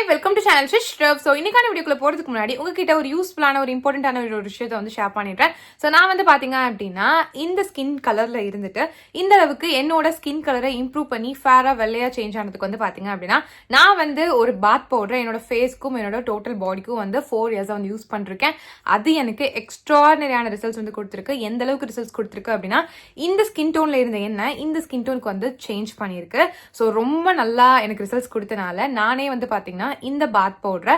Hi welcome to channel ஷிஷ்ரப். So இன்னைக்கான வீடியோக்குள்ள போறதுக்கு முன்னாடி உங்ககிட்ட ஒரு யூஸ்ஃபுல்லான ஒரு இம்பார்ட்டன்டான ஒரு விஷயத்தை வந்து ஷேர் பண்ணிடுறேன். ஸோ நான் வந்து பாத்தீங்க அப்படின்னா இந்த ஸ்கின் கலர்ல இருந்துட்டு இந்த அளவுக்கு என்னோட ஸ்கின் கலரை இம்ப்ரூவ் பண்ணி ஃபேரா வெள்ளையா சேஞ்ச் ஆனதுக்கு வந்து பாத்தீங்க அப்படின்னா நான் வந்து ஒரு பாத் பவுடர் என்னோட ஃபேஸ்க்கும் என்னோட டோட்டல் பாடிக்கும் வந்து 4 இயர்ஸா வந்து யூஸ் பண்ணிருக்கேன். அது எனக்கு எக்ஸ்ட்ரானரியான ரிசல்ட்ஸ் வந்து கொடுத்துருக்கு. எந்த அளவுக்கு ரிசல்ட்ஸ் கொடுத்துருக்கு அப்படின்னா இந்த ஸ்கின் டோன்ல இருந்த எண்ணெய் இந்த ஸ்கின் டோனுக்கு வந்து சேஞ்ச் பண்ணிருக்கு. ஸோ ரொம்ப நல்லா எனக்கு ரிசல்ட்ஸ் கொடுத்தனால நானே வந்து பாத்தீங்கன்னா இந்த பாத் பவுடரை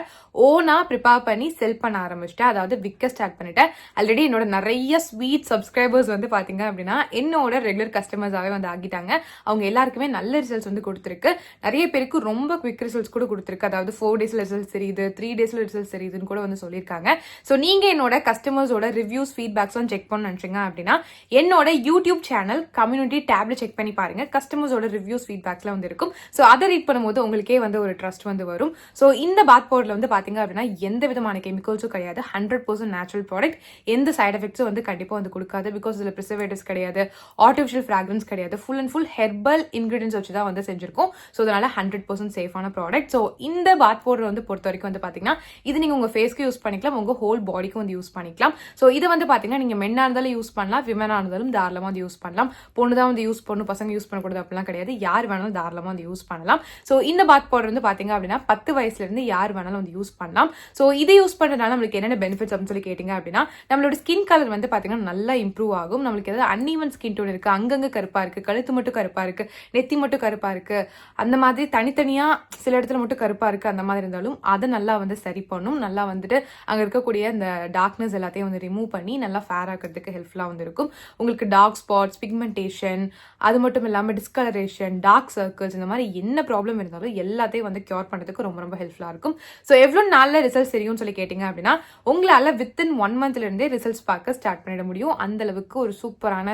ஓனா ப்ரிப்பேர் பண்ணி செல் பண்ண ஆரம்பிச்சிட்டேன். அதாவது விற்க ஸ்டார்ட் பண்ணிட்டேன். ஆல்ரெடி என்னோட நிறைய ஸ்வீட் சப்ஸ்கிரைபர்ஸ் வந்து பாத்தீங்க அப்படின்னா என்னோட ரெகுலர் கஸ்டமர்ஸாவே வந்து ஆகிட்டாங்க. அவங்க எல்லாருக்குமே நல்ல ரிசல்ட்ஸ் வந்து கொடுத்துருக்கு. நிறைய பேருக்கு ரொம்ப குவிக் ரிசல்ட்ஸ் கூட கொடுத்துருக்கு. அதாவது 4 டேஸ்ல ரிசல்ட்ஸ் தெரியுது, 3 டேஸ்ல ரிசல்ட்ஸ் தெரியுதுன்னு கூட வந்து சொல்லியிருக்காங்க. ஸோ நீங்க என்னோட கஸ்டமர்ஸோட ரிவ்யூஸ் ஃபீட்பேக்ஸ் செக் பண்ண நினைச்சீங்க அப்படின்னா என்னோட யூடியூப் சேனல் கம்யூனிட்டி டேப்ல செக் பண்ணி பாருங்க. கஸ்டமர்ஸோட ரிவ்யூஸ் ஃபீட்பேக்ஸ்ல வந்து இருக்கும். ஸோ அதை ரீட் பண்ணும்போது உங்களுக்கே வந்து ஒரு ட்ரஸ்ட் வந்து வரும். ஸோ இந்த பாத் பவுடர்ல வந்து பாத்தீங்க அப்படின்னா எந்த விதமான கெமிக்கல்ஸும் கிடையாது. 100% நேச்சுரல் ப்ராடக்ட். எந்த சைட் எஃபெக்ட்ஸும் வந்து கண்டிப்பா வந்து கொடுக்காது. பிகாஸ் இதுல ப்ரிசர்வேட்டிவ்ஸ் கிடையாது, ஆர்டிஃபிஷியல் ஃப்ராக்ரன்ஸ் கிடையாது. Full and full herbal ingredients வச்சு தான் வந்து செஞ்சிருக்கோம். ஸோ அதனால 100% சேஃபான ப்ராடக்ட். ஸோ இந்த பாத் பவுடர் வந்து பொறுத்த வரைக்கும் வந்து பாத்தீங்கன்னா இது நீங்க உங்க ஃபேஸ்க்கு யூஸ் பண்ணிக்கலாம், உங்க ஹோல் பாடிக்கும் வந்து யூஸ் பண்ணிக்கலாம். ஸோ இது வந்து பாத்தீங்கன்னா நீங்க மென்னா இருந்தாலும் யூஸ் பண்ணலாம், விமனா இருந்தாலும் தாராளமா வந்து யூஸ் பண்ணலாம். பொண்ணு தான் வந்து யூஸ் பண்ணணும், பசங்க யூஸ் பண்ணக்கூடாது அப்படிலாம் கிடையாது. யார் வேணாலும் தாராளமா வந்து யூஸ் பண்ணலாம். ஸோ இந்த பாத் பவுடர் வந்து பாத்தீங்க அப்படின்னா 10 வயசுல இருந்து யார் வேணாலும் வந்து யூஸ் பண்ணலாம். ஸோ இது யூஸ் பண்றதுனால நம்மளுக்கு என்னென்ன பெனிஃபிட்ஸ் அப்படின்னு சொல்லி கேட்டீங்க அப்படின்னா நம்மளோட ஸ்கின் கலர் வந்து பாத்தீங்கன்னா நல்லா இம்ப்ரூவ் ஆகும். நம்மளுக்கு ஏதாவது அன்ஈவன் ஸ்கின் டோன் இருக்கு, அங்கங்க கருப்பா இருக்கு, கழுத்து மட்டும் கருப்பா இருக்கு, நெத்தி மட்டும் கருப்பா இருக்கு, அந்த மாதிரி தனித்தனியா சில இடத்துல மட்டும் கருப்பா இருக்கு, அந்த மாதிரி இருந்தாலும் அதை நல்லா வந்து சரி பண்ணும். நல்லா வந்துட்டு அங்க இருக்கக்கூடிய இந்த டார்க்னஸ் எல்லாத்தையும் வந்து ரிமூவ் பண்ணி நல்லா ஃபேர் ஆக்கிறதுக்கு ஹெல்ப்ஃபுல்லா வந்து இருக்கும். உங்களுக்கு டார்க் ஸ்பாட்ஸ், பிக்மெண்டேஷன், அது மட்டும் இல்லாம டிஸ்கலரேஷன், டார்க் சர்க்கிள்ஸ், இந்த மாதிரி என்ன ப்ராப்ளம் இருந்தாலும் எல்லாத்தையும் வந்து கியூர் பண்றதுக்கு ரொம்ப ரொம்ப ஹெல்ப்ஃபுல்லா இருக்கும். ஸோ எவ்வளவு நாள்ல ரிசல்ட்ஸ் தெரியும்னு சொல்லி கேட்டீங்க அப்படின்னா உங்களால வித்தின் 1 மந்த்ல இருந்தே ரிசல்ட்ஸ் பார்க்க ஸ்டார்ட் பண்ணிட முடியும். அந்த அளவுக்கு ஒரு சூப்பரான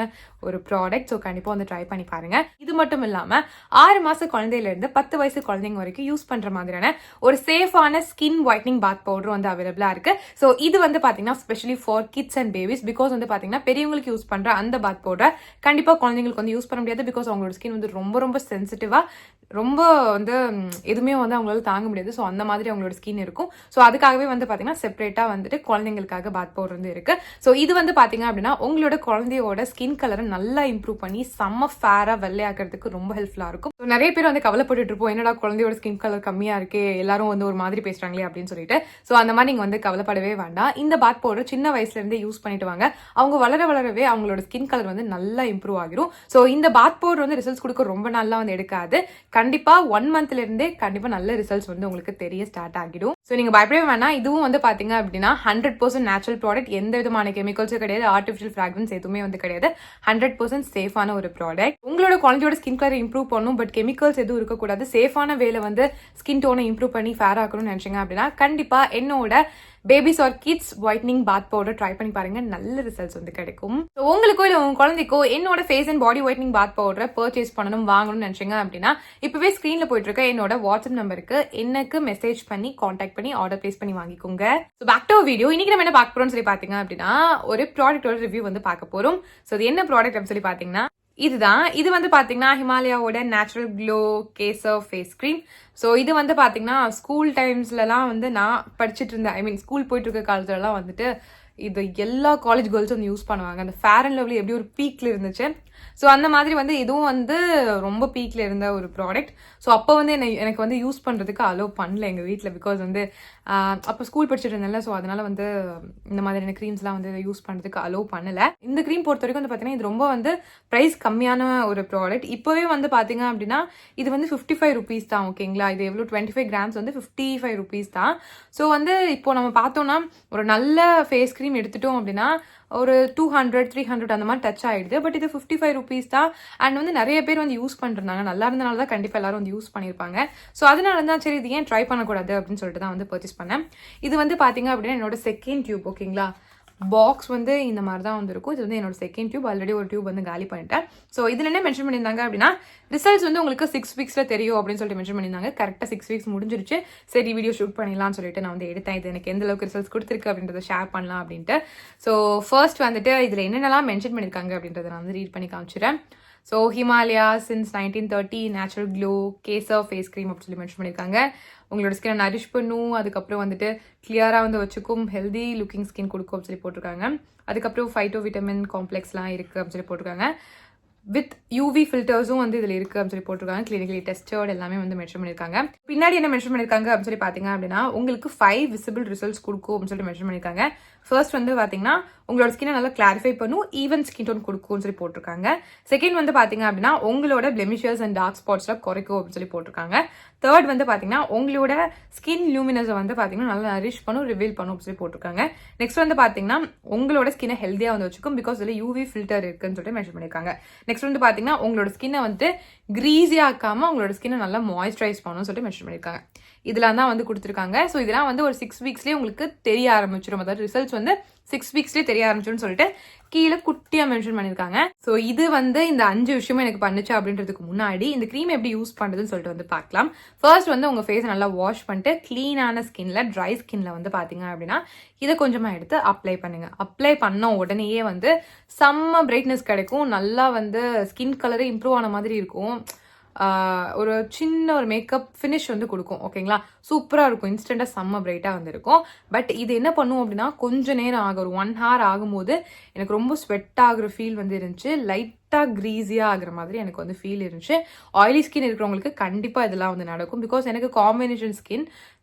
ஒரு ப்ராடக்ட். ஸோ கண்டிப்பா வந்து ட்ரை பண்ணி பாருங்க. இது மட்டும் இல்லாம 6 மாச குழந்தையில இருந்து 10 வயசு குழந்தைங்க வரைக்கும் யூஸ் பண்ற மாதிரியான ஒரு சேஃபான ஸ்கின் ஒயிட்னிங் பாத் பவுடர் வந்து அவைலபிளா இருக்கு. ஸோ இது வந்து பாத்தீங்கன்னா specially for kids and babies. Because வந்து பாத்தீங்கன்னா பெரியவங்களுக்கு யூஸ் பண்ற அந்த பாத் பவுடர் கண்டிப்பா குழந்தைங்களுக்கு வந்து யூஸ் பண்ண முடியாது. பிகாஸ் அவங்களோட ஸ்கின் வந்து ரொம்ப ரொம்ப சென்சிட்டிவா, ரொம்ப வந்து எதுவுமே வந்து அவங்களால தாங்க முடியாது. ஸோ அந்த மாதிரி அவங்களோட ஸ்கின் இருக்கும். ஸோ அதுக்காகவே வந்து பாத்தீங்கன்னா செப்பரேட்டா வந்துட்டு குழந்தைங்களுக்காக பாத் பவுடர் வந்து இருக்கு. ஸோ இது வந்து பாத்தீங்க அப்படின்னா உங்களோட குழந்தையோட ஸ்கின் கலரை நல்லா இம்ப்ரூவ் பண்ணி செம்ம ஃபேரா வெள்ளையாக்குறதுக்கு ரொம்ப ஹெல்ப்ஃபுல்லா இருக்கும். ஸோ நிறைய பேர் வந்து கவலைப்பட்டு இருப்போம், என்னடா குழந்தையோட ஸ்கின் கலர் கம்மியா இருக்கே, எல்லாரும் வந்து ஒரு மாதிரி பேசுறாங்களே அப்படின்னு சொல்லிட்டு. ஸோ அந்த மாதிரி நீங்க வந்து கவலைப்படவே வேண்டாம். இந்த பாத் பவுடர் சின்ன வயசுல இருந்தே யூஸ் பண்ணிட்டு வாங்க. அவங்க வளரவே அவங்களோட ஸ்கின் கலர் வந்து நல்லா இம்ப்ரூவ் ஆகிரும். ஸோ இந்த பாத் பவுடர் வந்து ரிசல்ட்ஸ் கொடுக்க ரொம்ப நாளா வந்து எடுக்காது. கண்டிப்பா 1 மந்த்ல இருந்தே கண்டிப்பா நல்ல ரிசல்ட்ஸ் வந்து உங்களுக்கு தெரிய ஸ்டார்ட் ஆகிடும். ஸோ நீங்க பயப்படவே வேணாம். இதுவும் வந்து பாத்தீங்க அப்படின்னா 100% நேச்சுரல் ப்ராடக்ட். எந்த விதமான கெமிக்கல்ஸும் கிடையாது, ஆர்டிஃபிஷியல் ஃப்ராக்ரன்ஸ் எதுவுமே வந்து கிடையாது. 100% சேஃபான ஒரு ப்ராடக்ட். உங்களோட குழந்தையோட ஸ்கின் கலர் இம்ப்ரூவ் பண்ணும், பட் கெமிக்கல்ஸ் எதுவும் இருக்கக்கூடாது, சேஃபான வேலை வந்து ஸ்கின் டோனை இம்ப்ரூவ் பண்ணி ஃபேர் ஆக்கணும்னு நினைச்சீங்க அப்படின்னா கண்டிப்பா என்னோட babies or kids whitening bath powder try பண்ணி பாருங்க. நல்ல ரிசல்ட்ஸ் வந்து கிடைக்கும். ஸோ உங்களுக்கோ இல்லை உங்க குழந்தைக்கோ என்னோட ஃபேஸ் அண்ட் பாடி ஒயிட்னிங் பாத் பவுடரை பர்ச்சேஸ் பண்ணணும், வாங்கணும்னு நினைச்சீங்க அப்படின்னா இப்பவே ஸ்கிரீன்ல போயிட்டு இருக்க என்னோட வாட்ஸ்அப் நம்பருக்கு எனக்கு மெசேஜ் பண்ணி கான்டாக்ட் பண்ணி ஆர்டர் பிளேஸ் பண்ணி வாங்கிக்கோங்க. So back to video. இன்னைக்கு நம்ம என்ன பார்க்க போறோம்னு சொல்லி பாத்தீங்க அப்படின்னா ஒரு ப்ராடக்டோட ரிவ்யூ வந்து பார்க்க போறோம். ஸோ அது என்ன ப்ராடக்ட் அப்படின்னு சொல்லி பாத்தீங்கன்னா இதுதான். இது வந்து பாத்தீங்கன்னா ஹிமாலயாவோட natural glow kesar face cream. So இது வந்து பாத்தீங்கன்னா ஸ்கூல் டைம்ஸ்லலாம் வந்து நான் படிச்சுட்டு இருந்தேன், ஐ மீன் ஸ்கூல் போயிட்டு இருக்க காலத்துலலாம் வந்துட்டு இது எல்லா காலேஜ் கேர்ள்ஸும் வந்து யூஸ் பண்ணுவாங்க. அந்த ஃபேர் அண்ட் லவ்லி எப்படி ஒரு பீக்ல இருந்துச்சு, ஸோ அந்த மாதிரி வந்து இதுவும் வந்து ரொம்ப பீக்ல இருந்த ஒரு ப்ராடக்ட். ஸோ அப்போ வந்து எனக்கு வந்து யூஸ் பண்றதுக்கு அலோவ் பண்ணல எங்க வீட்டில். பிகாஸ் வந்து அப்போ ஸ்கூல் படிச்சுட்டு இருந்தேன்ல, ஸோ அதனால வந்து இந்த மாதிரியான க்ரீம்ஸ்லாம் வந்து யூஸ் பண்றதுக்கு அலோவ் பண்ணல. இந்த க்ரீம் பொறுத்த வரைக்கும் வந்து பாத்தீங்கன்னா இது ரொம்ப வந்து பிரைஸ் கம்மியான ஒரு ப்ராடக்ட். இப்போவே வந்து பாத்தீங்க அப்படின்னா இது வந்து 55 ருபீஸ் தான். ஓகேங்களா, இது எவ்வளோ 25 கிராம்ஸ் வந்து 55 ருபீஸ் தான். ஸோ வந்து இப்போ நம்ம பார்த்தோம்னா ஒரு நல்ல ஃபேஸ் கிரீம் எடுத்துட்டோம் அப்படின்னா ஒரு 200 300 அந்த மாதிரி டச் ஆயிடுது. பட் இது 55 ருபீஸ் தான். அண்ட் வந்து நிறைய பேர் வந்து யூஸ் பண்றாங்க, நல்லா இருந்தனால தான் கண்டிப்பா எல்லாரும் வந்து யூஸ் பண்ணிருப்பாங்க. ஸோ அதனால தான் சரி இது ஏன் ட்ரை பண்ணக்கூடாது அப்படின்னு சொல்லிட்டு தான் வந்து பர்ச்சேஸ் பண்ணேன். இது வந்து பாத்தீங்க அப்படின்னா என்னோட செகண்ட் டியூப். ஓகேங்களா, பாக்ஸ் வந்து இந்த மாதிரி தான் வந்து இருக்கும். இது வந்து என்னோட செகண்ட் டியூப். ஆல்ரெடி ஒரு டியூப் வந்து காலி பண்ணிட்டேன். ஸோ இதுல என்ன மென்ஷன் பண்ணியிருந்தாங்க அப்படின்னா ரிசல்ட்ஸ் வந்து உங்களுக்கு 6 வீக்ஸ்ல தெரியும் அப்படின்னு சொல்லிட்டு மென்ஷன் பண்ணியிருந்தாங்க. கரெக்டா 6 வீக்ஸ் முடிஞ்சிருச்சு. சரி வீடியோ ஷூட் பண்ணிடலாம்னு சொல்லிட்டு நான் வந்து எடுத்தேன். இது எனக்கு எந்த அளவுக்கு ரிசல்ட்ஸ் கொடுத்துருக்கு அப்படின்றத ஷேர் பண்ணலாம் அப்படின்ட்டு. ஸோ ஃபர்ஸ்ட் வந்துட்டு இதுல என்னென்னலாம் மென்ஷன் பண்ணியிருக்காங்க அப்படின்றத நான் வந்து ரீட் பண்ணி காமிச்சிடுறேன். So Himalaya since 1930 natural glow kesar face cream அப்படின்னு சொல்லி மென்ஷன் பண்ணியிருக்காங்க. உங்களோட ஸ்கினை நரிஷ் பண்ணும், அதுக்கப்புறம் வந்துட்டு கிளியராக வந்து வச்சுக்கும், ஹெல்தி லுக்கிங் ஸ்கின் கொடுக்கும் அப்படின்னு சொல்லி போட்டிருக்காங்க. அதுக்கப்புறம் ஃபைட்டோ விட்டமின் காம்ப்ளெக்ஸ்லாம் இருக்குது அப்படின்னு சொல்லி போட்டிருக்காங்க. வித் யூவி ஃபில்டர்ஸும் வந்து இதில் இருக்குது அப்படின்னு சொல்லி போட்டிருக்காங்க. கிளினிக்கலி டெஸ்டட் எல்லாமே வந்து மென்ஷன் பண்ணியிருக்காங்க. பின்னாடி என்ன மென்ஷன் பண்ணியிருக்காங்க அப்படின்னு சொல்லி பார்த்தீங்க அப்படின்னா உங்களுக்கு 5 விசிபிள் ரிசல்ட்ஸ் கொடுக்கும் அப்படின்னு சொல்லி மென்ஷன் பண்ணியிருக்காங்க. ஃபர்ஸ்ட் வந்து பார்த்தீங்கன்னா உங்களோட ஸ்கினை நல்லா கிளாரிஃபை பண்ணும், ஈவன் ஸ்கின் டோன் கொடுக்கும்னு சொல்லி போட்டிருக்காங்க. செகண்ட் வந்து பார்த்தீங்க அப்படின்னா உங்களோட பிளெமிஷஸ் அண்ட் டார்க் ஸ்பாட்ஸ்லாம் குறைக்கும் அப்படின்னு சொல்லி போட்டிருக்காங்க. தேர்ட் வந்து பார்த்தீங்கன்னா உங்களோட ஸ்கின் லூமினஸை வந்து பார்த்தீங்கன்னா நல்லா நரிஷ் பண்ணும், ரிவீல் பண்ணும் அப்படின்னு சொல்லி போட்டிருக்காங்க. நெக்ஸ்ட் வந்து பார்த்தீங்கன்னா உங்களோட ஸ்கினை ஹெல்த்தியாக வந்து வச்சுக்கும், பிகாஸ் இதில் யூவி ஃபில்டர் இருக்குன்னு சொல்லிட்டு மென்ஷன் பண்ணியிருக்காங்க. நெக்ஸ்ட் வந்து பார்த்தீங்கன்னா உங்களோட ஸ்கினை வந்து கிரீஸியாக ஆக்காம உங்களோட ஸ்கினை நல்லா மாய்ஸ்சரைஸ் பண்ணணும்னு சொல்லிட்டு மென்ஷன் பண்ணியிருக்காங்க. இதெல்லாம் தான் வந்து கொடுத்துருக்காங்க. ஸோ இதெல்லாம் வந்து ஒரு 6 வீக்ஸ்லேயே உங்களுக்கு தெரிய ஆரம்பிச்சிடும். அதாவது ரிசல்ட்ஸ் வந்து 6 வீக்ஸ்லேயே தெரிய ஆரம்பிச்சிடும்னு சொல்லிட்டு கீழே குட்டியாக மென்ஷன் பண்ணியிருக்காங்க. ஸோ இது வந்து இந்த 5 விஷயமும் எனக்கு பண்ணுச்சு அப்படின்றதுக்கு முன்னாடி இந்த க்ரீம் எப்படி யூஸ் பண்ணுறதுன்னு சொல்லிட்டு வந்து பார்க்கலாம். ஃபர்ஸ்ட் வந்து உங்கள் ஃபேஸை நல்லா வாஷ் பண்ணிட்டு க்ளீனான ஸ்கின்ல, ட்ரை ஸ்கின்ல வந்து பார்த்தீங்க அப்படின்னா இதை கொஞ்சமாக எடுத்து அப்ளை பண்ணுங்க. அப்ளை பண்ண உடனேயே வந்து செம்ம பிரைட்னஸ் கிடைக்கும், நல்லா வந்து ஸ்கின் கலரே இம்ப்ரூவ் ஆன மாதிரி இருக்கும், ஒரு சின்ன ஒரு மேக்கப் ஃபினிஷ் வந்து கொடுக்கும். ஓகேங்களா, சூப்பராக இருக்கும், இன்ஸ்டண்ட்டாக செம்ம பிரைட்டாக வந்து இருக்கும். பட் இது என்ன பண்ணும் அப்படின்னா கொஞ்சம் நேரம் ஆகும், ஒரு 1 hour ஆகும்போது எனக்கு ரொம்ப ஸ்வெட் ஆகுற ஃபீல் வந்து இருந்துச்சு, லைட்டாக க்ரீஸியாக ஆகுற மாதிரி எனக்கு வந்து ஃபீல் இருந்துச்சு. ஆயிலி ஸ்கின் இருக்கிறவங்களுக்கு கண்டிப்பாக இதெல்லாம் வந்து நடக்கும். பிகாஸ் எனக்கு காம்பினேஷன் ஸ்கின்,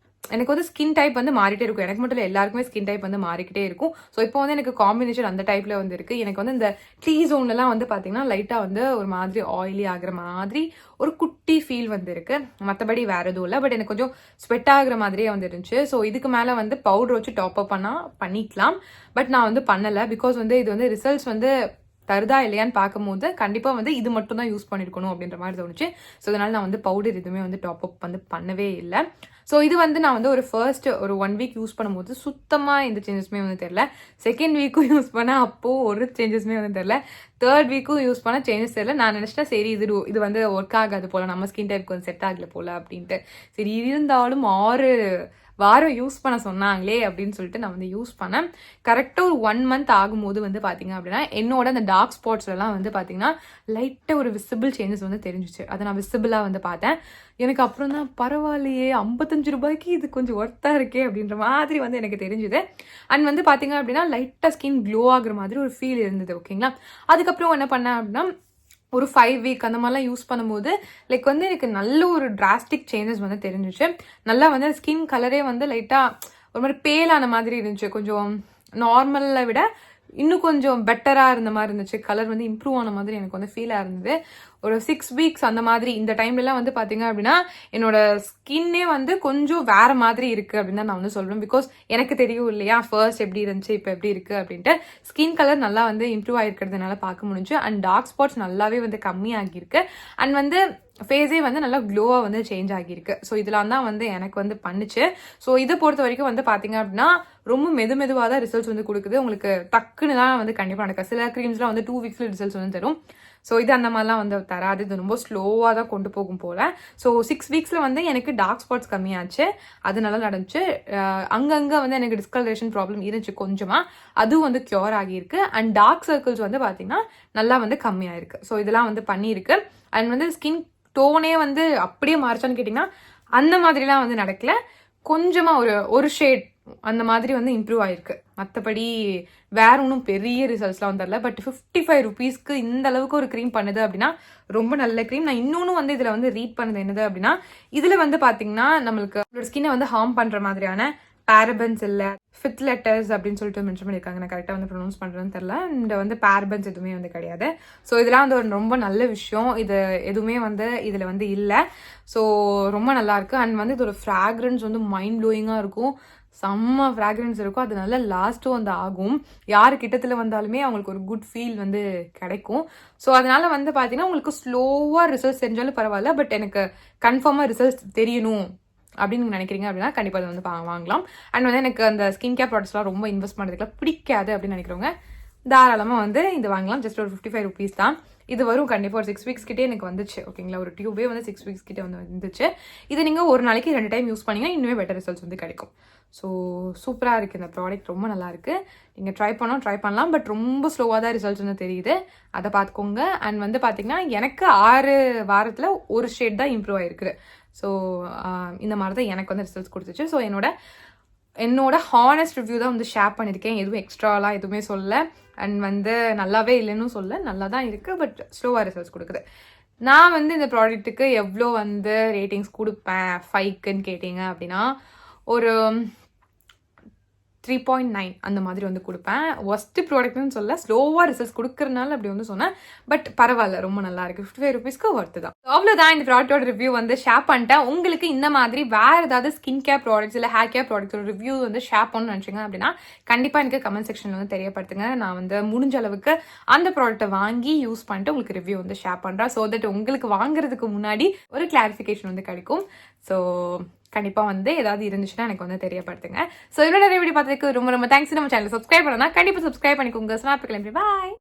எனக்கு வந்து ஸ்கின் டைப் வந்து மாறிட்டே இருக்கும். எனக்கு மட்டும் இல்லை, எல்லாருக்குமே ஸ்கின் டைப் வந்து மாறிக்கிட்டே இருக்கும். ஸோ இப்போ வந்து எனக்கு காம்பினேஷன் அந்த டைப்ல வந்து இருக்கு. எனக்கு வந்து இந்த ட்ரீ ஜோன்லாம் வந்து பார்த்தீங்கன்னா லைட்டாக வந்து ஒரு மாதிரி ஆயிலி ஆகுற மாதிரி ஒரு குட்டி ஃபீல் வந்து இருக்கு. மற்றபடி வேற எதுவும் இல்லை. பட் எனக்கு கொஞ்சம் ஸ்வெட் ஆகுற மாதிரியே வந்து இருந்துச்சு. ஸோ இதுக்கு மேலே வந்து பவுடர் வச்சு டாப் அப் பண்ணிக்கலாம். பட் நான் வந்து பண்ணலை. பிகாஸ் வந்து இது வந்து ரிசல்ட்ஸ் வந்து தருதா இல்லையான்னு பார்க்கும்போது கண்டிப்பாக வந்து இது மட்டும் தான் யூஸ் பண்ணியிருக்கணும் அப்படின்ற மாதிரி தோணுச்சு. ஸோ அதனால நான் வந்து பவுடர் எதுவுமே வந்து டாப் அப் வந்து பண்ணவே இல்லை. ஸோ இது வந்து நான் வந்து ஒரு 1 வீக் யூஸ் பண்ணும்போது சுத்தமாக எந்த சேஞ்சஸுமே வந்து தெரில. செகண்ட் வீக்கும் யூஸ் பண்ணால் அப்போது ஒரு சேஞ்சஸுமே வந்து தெரில. தேர்ட் வீக்கும் யூஸ் பண்ணால் சேஞ்சஸ் தெரியல. நான் நினச்சிட்டேன் சரி இது வந்து ஒர்க் ஆகாது போல், நம்ம ஸ்கின் டைப்புக்கு வந்து செட் ஆகல போல் அப்படின்ட்டு. சரி இருந்தாலும் 6 வாரம் யூஸ் பண்ண சொன்னாங்களே அப்படின்னு சொல்லிட்டு நான் வந்து யூஸ் பண்ணேன். கரெக்டாக ஒரு 1 month ஆகும்போது வந்து பார்த்தீங்க அப்படின்னா என்னோட அந்த டார்க் ஸ்பாட்ஸ்லாம் வந்து பார்த்தீங்கன்னா லைட்டாக ஒரு விசிபிள் சேஞ்சஸ் வந்து தெரிஞ்சிச்சு. அதை நான் விசிபிளாக வந்து பார்த்தேன். எனக்கு அப்புறம் தான் பரவாயில்லையே, 55 ரூபாய்க்கு இது கொஞ்சம் ஒர்த்தாக இருக்கே அப்படின்ற மாதிரி வந்து எனக்கு தெரிஞ்சுது. அண்ட் வந்து பார்த்தீங்க அப்படின்னா லைட்டாக ஸ்கின் க்ளோ ஆகுற மாதிரி ஒரு ஃபீல் இருந்தது. ஓகேங்களா, அதுக்கப்புறம் என்ன பண்ணேன் அப்படின்னா ஒரு 5 வீக் அந்த மாதிரிலாம் யூஸ் பண்ணும்போது லைக் வந்து எனக்கு நல்ல ஒரு டிராஸ்டிக் சேஞ்சஸ் வந்து தெரிஞ்சிச்சு. நல்லா வந்து ஸ்கின் கலரே வந்து லைட்டாக ஒரு மாதிரி பேலான மாதிரி இருந்துச்சு. கொஞ்சம் நார்மலை விட இன்னும் கொஞ்சம் பெட்டராக இருந்த மாதிரி இருந்துச்சு. கலர் வந்து இம்ப்ரூவ் ஆன மாதிரி எனக்கு வந்து ஃபீலாக இருந்தது. ஒரு 6 வீக்ஸ் அந்த மாதிரி இந்த டைம்லலாம் வந்து பார்த்தீங்க அப்படின்னா என்னோட ஸ்கின்னே வந்து கொஞ்சம் வேற மாதிரி இருக்குது அப்படின்னு தான் நான் வந்து சொல்லுவேன். பிகாஸ் எனக்கு தெரியும் இல்லையா ஃபர்ஸ்ட் எப்படி இருந்துச்சு இப்போ எப்படி இருக்குது அப்படின்ட்டு. ஸ்கின் கலர் நல்லா வந்து இம்ப்ரூவ் ஆகிருக்கிறதுனால பார்க்க முடிஞ்சு. அண்ட் டார்க் ஸ்பாட்ஸ் நல்லாவே வந்து கம்மியாகிருக்கு. அண்ட் வந்து ஃபேஸே வந்து நல்லா க்ளோவாக வந்து சேஞ்ச் ஆகியிருக்கு. ஸோ இதெல்லாம் தான் வந்து எனக்கு வந்து பண்ணுச்சு. ஸோ இதை பொறுத்த வரைக்கும் வந்து பார்த்தீங்க அப்படின்னா ரொம்ப மெதுவாக தான் ரிசல்ட்ஸ் வந்து கொடுக்குது. உங்களுக்கு டக்குன்னு தான் வந்து கண்டிப்பாக நடக்கும். சில க்ரீம்ஸ்லாம் வந்து 2 வீக்ஸில் ரிசல்ட்ஸ் வந்து தரும். ஸோ இது அந்த மாதிரிலாம் வந்து தராது. இது ரொம்ப ஸ்லோவாக தான் கொண்டு போகும் போல். ஸோ 6 வீக்ஸில் வந்து எனக்கு டார்க் ஸ்பாட்ஸ் கம்மியாச்சு, அது நல்லா நடந்துச்சு. அங்கங்கே வந்து எனக்கு டிஸ்கலரேஷன் ப்ராப்ளம் இருந்துச்சு கொஞ்சமாக, அதுவும் வந்து க்யூர் ஆகியிருக்கு. அண்ட் டார்க் சர்க்கிள்ஸ் வந்து பார்த்தீங்கன்னா நல்லா வந்து கம்மியாயிருக்கு. ஸோ இதெல்லாம் வந்து பண்ணியிருக்கு. அண்ட் வந்து ஸ்கின் டோனே வந்து அப்படியே மாறிச்சான்னு கேட்டிங்கன்னா அந்த மாதிரிலாம் வந்து நடக்கல. கொஞ்சமாக ஒரு ஷேட் அந்த மாதிரி வந்து இம்ப்ரூவ் ஆயிருக்கு. மற்றபடி வேற ஒன்றும் பெரிய ரிசல்ட்ஸ்லாம் வந்து தரல. பட் 55 rupeesக்கு இந்த அளவுக்கு ஒரு க்ரீம் பண்ணுது அப்படின்னா ரொம்ப நல்ல க்ரீம். நான் இன்னொன்று வந்து இதில் வந்து ரீட் பண்ணது என்னது அப்படின்னா இதில் வந்து பார்த்தீங்கன்னா நம்மளுக்கு ஸ்கின்னை வந்து ஹார்ம் பண்ணுற மாதிரியான பேரபன்ஸ் இல்லை, ஃபித் லெட்டர்ஸ் அப்படின்னு சொல்லிட்டு மென்ஷன் பண்ணியிருக்காங்க. நான் கரெக்டாக வந்து ப்ரொனவுன்ஸ் பண்ணுறேன்னு தெரில. இந்த வந்து பேரபன்ஸ் எதுவுமே வந்து கிடையாது. ஸோ இதெல்லாம் வந்து ஒரு ரொம்ப நல்ல விஷயம். இது எதுவுமே வந்து இதில் வந்து இல்லை. ஸோ ரொம்ப நல்லாயிருக்கு. அண்ட் வந்து இதோட ஃப்ராக்ரன்ஸ் வந்து மைண்ட் ப்ளோயிங்காக இருக்கும். செம்ம ஃப்ராக்ரன்ஸ் இருக்கும். அது நல்லா லாஸ்ட்டும் வந்து ஆகும். யார் கிட்டத்தில் வந்தாலுமே அவங்களுக்கு ஒரு குட் ஃபீல் வந்து கிடைக்கும். ஸோ அதனால வந்து பார்த்தீங்கன்னா உங்களுக்கு ஸ்லோவாக ரிசல்ட்ஸ் தெரிஞ்சாலும் பரவாயில்ல. பட் எனக்கு கன்ஃபார்மாக ரிசல்ட்ஸ் தெரியணும் அப்படின்னு நினைக்கிறீங்க அப்படின்னா கண்டிப்பாக அதை வந்து வாங்கலாம். அண்ட் வந்து எனக்கு அந்த ஸ்கின் கேர் ப்ராடக்ட்ஸ்லாம் ரொம்ப இன்வெஸ்ட் பண்ணுறதுக்குலாம் பிடிக்காது அப்படின்னு நினைக்கிறவங்க தாராளமாக வந்து இது வாங்கலாம். ஜஸ்ட் ஒரு 55 rupees தான். இது வரும் கண்டிப்பாக ஒரு 6 வீக்ஸ் கிட்டே எனக்கு வந்துச்சு ஓகேங்களா. ஒரு டியூபே வந்து 6 வீக்ஸ் கிட்டே வந்துச்சு. இதை நீங்கள் ஒரு நாளைக்கு 2 டைம் யூஸ் பண்ணிங்கன்னா இன்னுமே பெட்டர் ரிசல்ட்ஸ் வந்து கிடைக்கும். ஸோ சூப்பராக இருக்குது இந்த ப்ராடக்ட், ரொம்ப நல்லாயிருக்கு. நீங்கள் ட்ரை பண்ணலாம், பட் ரொம்ப ஸ்லோவாக தான் ரிசல்ட்ஸ் வந்து தெரியுது, அதை பார்த்துக்கோங்க. அண்ட் வந்து பார்த்தீங்கன்னா எனக்கு 6 வாரத்தில் ஒரு ஷேட் தான் இம்ப்ரூவ் ஆகிருக்குது. ஸோ இந்த மாதிரி தான் எனக்கு வந்து ரிசல்ட்ஸ் கொடுத்துச்சு. ஸோ என்னோட ஹானஸ்ட் ரிவ்யூ தான் வந்து ஷேர் பண்ணியிருக்கேன், எதுவும் எக்ஸ்ட்ராலாம் எதுவுமே சொல்லலை. அண்ட் வந்து நல்லாவே இல்லைன்னு சொல்ல, நல்லா தான் இருக்குது, பட் ஸ்லோவாக ரிசல்ட்ஸ் கொடுக்குது. நான் வந்து இந்த ப்ராடக்ட்டுக்கு எவ்வளோ வந்து ரேட்டிங்ஸ் கொடுப்பேன் 5க்குன்னு கேட்டிங்க அப்படின்னா ஒரு 3.9 அந்த மாதிரி வந்து கொடுப்பேன். ஒஸ்ட் ப்ராடக்ட்னு சொல்ல, ஸ்லோவாக ரிசல்ட்ஸ் கொடுக்குறதுனால அப்படி வந்து சொன்னேன். பட் பரவாயில்ல, ரொம்ப நல்லா இருக்கு. 55 ருபீஸ்க்கு ஒர்த்து தான். அவ்வளோதான் இந்த ப்ராடக்டோட ரிவ்யூ வந்து ஷேர் பண்ணிட்டேன். உங்களுக்கு இந்த மாதிரி வேறு ஏதாவது ஸ்கின் கேர் ப்ராடக்ட்ஸ் இல்லை ஹேர் கேர் ப்ராடக்ட்ஸோட ரிவ்யூ வந்து ஷேர் பண்ணணும்னு நினச்சிங்க அப்படின்னா கண்டிப்பாக எனக்கு கமெண்ட் செக்ஷனில் வந்து தெரியப்படுத்துங்க. நான் வந்து முடிஞ்ச அளவுக்கு அந்த ப்ராடக்ட்டை வாங்கி யூஸ் பண்ணிட்டு உங்களுக்கு ரிவ்யூ வந்து ஷேர் பண்ணுறேன். ஸோ தட் உங்களுக்கு வாங்குறதுக்கு முன்னாடி ஒரு கிளாரிஃபிகேஷன் வந்து கிடைக்கும். ஸோ கண்டிப்பாக வந்து ஏதாவது இருந்துச்சுன்னா எனக்கு வந்து தெரியப்படுத்துங்க. ஸோ இவ்வளோ நிறைய வீடியோ பார்த்ததுக்கு ரொம்ப ரொம்ப தேங்க்ஸ். நம்ம சேனல் சப்ஸ்கிரைப் பண்ணா கண்டிப்பாக சப்ஸ்கிரைப் பண்ணிக்கோங்க. ஸ்னாப் கிளம்பி பாய்.